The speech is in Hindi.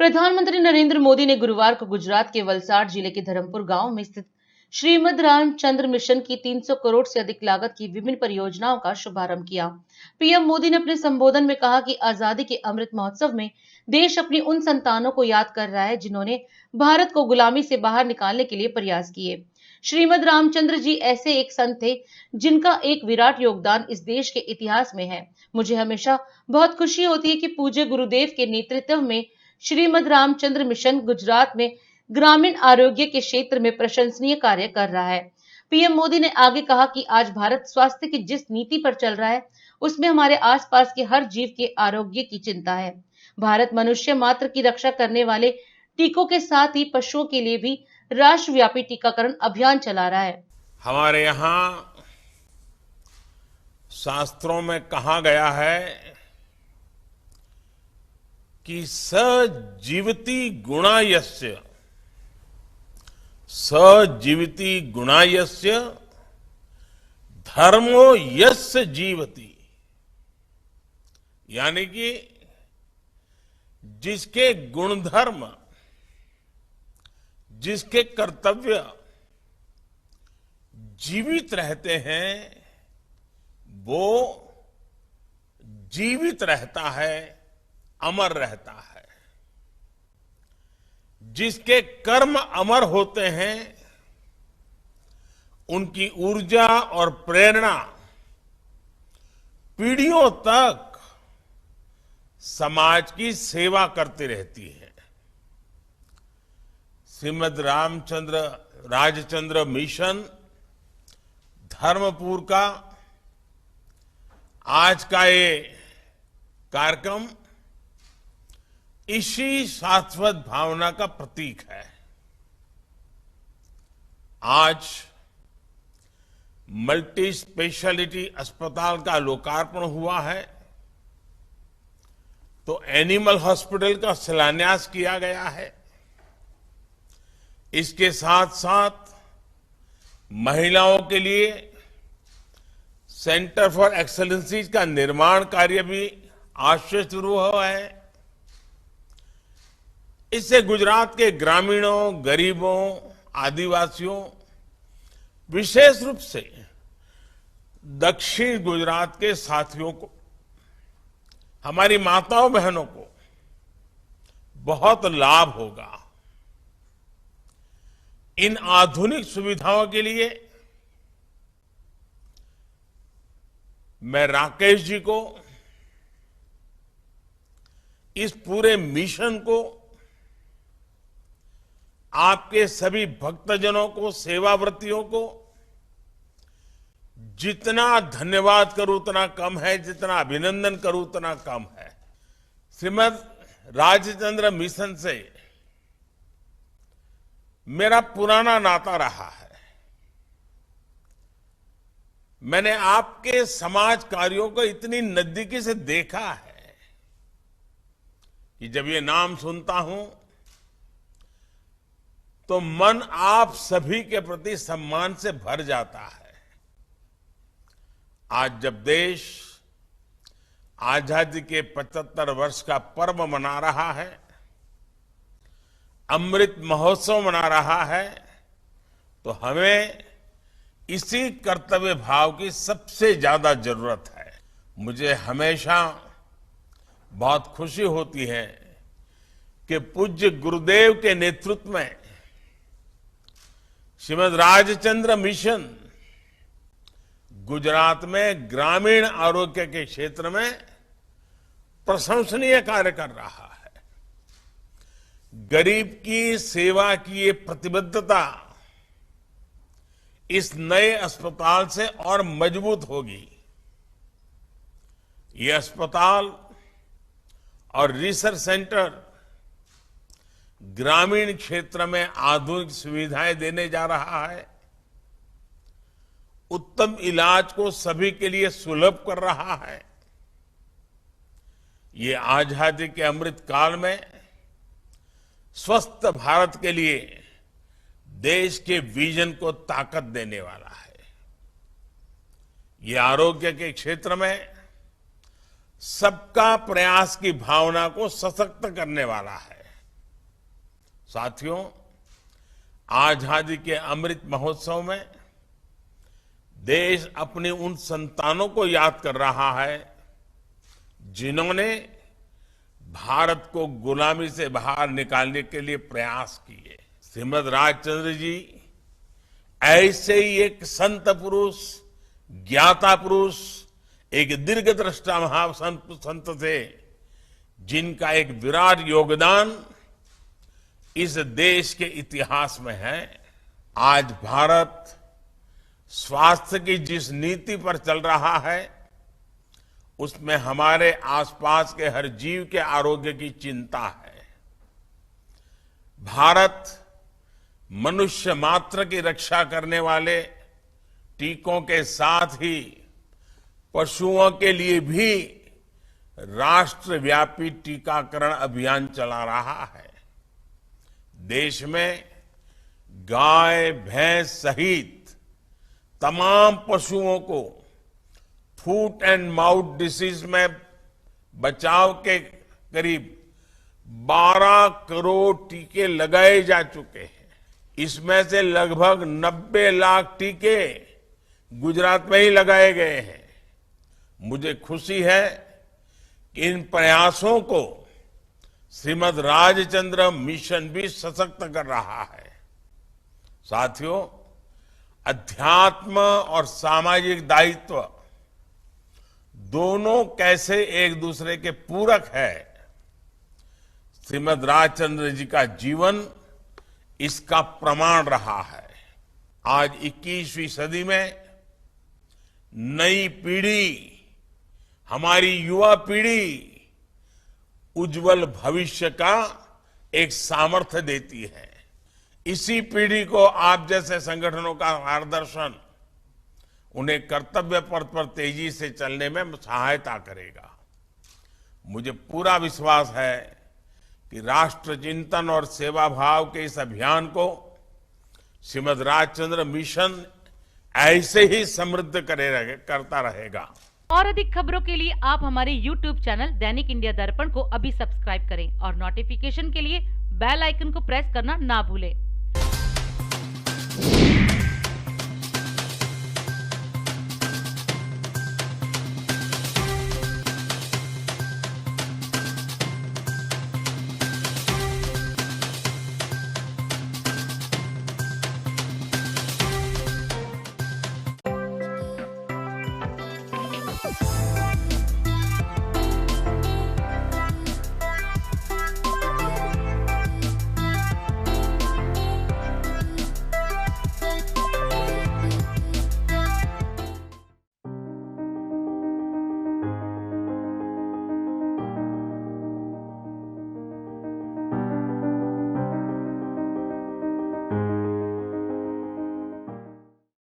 प्रधानमंत्री नरेंद्र मोदी ने गुरुवार को गुजरात के वलसाड जिले के धरमपुर गांव में स्थित श्रीमद रामचंद्र मिशन की 300 करोड़ से अधिक लागत की विभिन्न परियोजनाओं का शुभारंभ किया। पीएम मोदी ने अपने संबोधन में कहा कि आजादी के अमृत महोत्सव में देश अपनी उन संतानों को याद कर रहा है जिन्होंने भारत को गुलामी से बाहर निकालने के लिए प्रयास किए। श्रीमद रामचंद्र जी ऐसे एक संत थे जिनका एक विराट योगदान इस देश के इतिहास में है। मुझे हमेशा बहुत खुशी होती है कि पूज्य गुरुदेव के नेतृत्व में श्रीमद रामचंद्र मिशन गुजरात में ग्रामीण आरोग्य के क्षेत्र में प्रशंसनीय कार्य कर रहा है। पीएम मोदी ने आगे कहा कि आज भारत स्वास्थ्य की जिस नीति पर चल रहा है उसमें हमारे आसपास के हर जीव के आरोग्य की चिंता है। भारत मनुष्य मात्र की रक्षा करने वाले टीकों के साथ ही पशुओं के लिए भी राष्ट्रव्यापी टीकाकरण अभियान चला रहा है। हमारे यहाँ शास्त्रों में कहा गया है कि सजीवति गुणायस्य धर्मो यस्य जीवति, यानी कि जिसके गुणधर्म, जिसके कर्तव्य जीवित रहते हैं वो जीवित रहता है, अमर रहता है। जिसके कर्म अमर होते हैं उनकी ऊर्जा और प्रेरणा पीढ़ियों तक समाज की सेवा करती रहती है। श्रीमद राजचंद्र मिशन धर्मपुर का आज का ये कार्यक्रम इसी शाश्वत भावना का प्रतीक है। आज मल्टी स्पेशलिटी अस्पताल का लोकार्पण हुआ है तो एनिमल हॉस्पिटल का शिलान्यास किया गया है। इसके साथ साथ महिलाओं के लिए सेंटर फॉर एक्सीलेंसी का निर्माण कार्य भी आज से शुरू हुआ है। इससे गुजरात के ग्रामीणों, गरीबों, आदिवासियों, विशेष रूप से दक्षिण गुजरात के साथियों को, हमारी माताओं बहनों को बहुत लाभ होगा। इन आधुनिक सुविधाओं के लिए मैं राकेश जी को, इस पूरे मिशन को, आपके सभी भक्तजनों को, सेवाव्रतियों को जितना धन्यवाद करूं उतना कम है, जितना अभिनंदन करूं उतना कम है। श्रीमद राजचंद्र मिशन से मेरा पुराना नाता रहा है। मैंने आपके समाज कार्यों को इतनी नजदीकी से देखा है कि जब ये नाम सुनता हूं तो मन आप सभी के प्रति सम्मान से भर जाता है। आज जब देश आजादी के 75 वर्ष का पर्व मना रहा है, अमृत महोत्सव मना रहा है, तो हमें इसी कर्तव्य भाव की सबसे ज्यादा जरूरत है। मुझे हमेशा बहुत खुशी होती है कि पूज्य गुरुदेव के नेतृत्व में श्रीमद राजचंद्र मिशन गुजरात में ग्रामीण आरोग्य के क्षेत्र में प्रशंसनीय कार्य कर रहा है। गरीब की सेवा की ये प्रतिबद्धता इस नए अस्पताल से और मजबूत होगी। ये अस्पताल और रिसर्च सेंटर ग्रामीण क्षेत्र में आधुनिक सुविधाएं देने जा रहा है, उत्तम इलाज को सभी के लिए सुलभ कर रहा है। ये आजादी के अमृत काल में स्वस्थ भारत के लिए देश के विजन को ताकत देने वाला है। ये आरोग्य के क्षेत्र में सबका प्रयास की भावना को सशक्त करने वाला है। साथियों, आजादी के अमृत महोत्सव में देश अपने उन संतानों को याद कर रहा है जिन्होंने भारत को गुलामी से बाहर निकालने के लिए प्रयास किए। श्रीमद राजचंद्र जी ऐसे ही एक संत पुरुष, ज्ञाता पुरुष, एक दीर्घदृष्टा महासंत थे जिनका एक विराट योगदान इस देश के इतिहास में है। आज भारत स्वास्थ्य की जिस नीति पर चल रहा है उसमें हमारे आसपास के हर जीव के आरोग्य की चिंता है। भारत मनुष्य मात्र की रक्षा करने वाले टीकों के साथ ही पशुओं के लिए भी राष्ट्रव्यापी टीकाकरण अभियान चला रहा है। देश में गाय, भैंस सहित तमाम पशुओं को फूट एंड माउथ डिसीज में बचाव के करीब 12 करोड़ टीके लगाए जा चुके हैं। इसमें से लगभग 90 लाख टीके गुजरात में ही लगाए गए हैं। मुझे खुशी है कि इन प्रयासों को श्रीमद राजचंद्र मिशन भी सशक्त कर रहा है। साथियों, अध्यात्म और सामाजिक दायित्व दोनों कैसे एक दूसरे के पूरक है, श्रीमद राजचंद्र जी का जीवन इसका प्रमाण रहा है। आज 21वीं सदी में नई पीढ़ी, हमारी युवा पीढ़ी उज्जवल भविष्य का एक सामर्थ्य देती है। इसी पीढ़ी को आप जैसे संगठनों का मार्गदर्शन उन्हें कर्तव्य पथ पर तेजी से चलने में सहायता करेगा। मुझे पूरा विश्वास है कि राष्ट्र चिंतन और सेवा भाव के इस अभियान को श्रीमद राजचंद्र मिशन ऐसे ही समृद्ध करता रहेगा। और अधिक खबरों के लिए आप हमारे YouTube चैनल दैनिक इंडिया दर्पण को अभी सब्सक्राइब करें और नोटिफिकेशन के लिए बेल आइकन को प्रेस करना ना भूलें।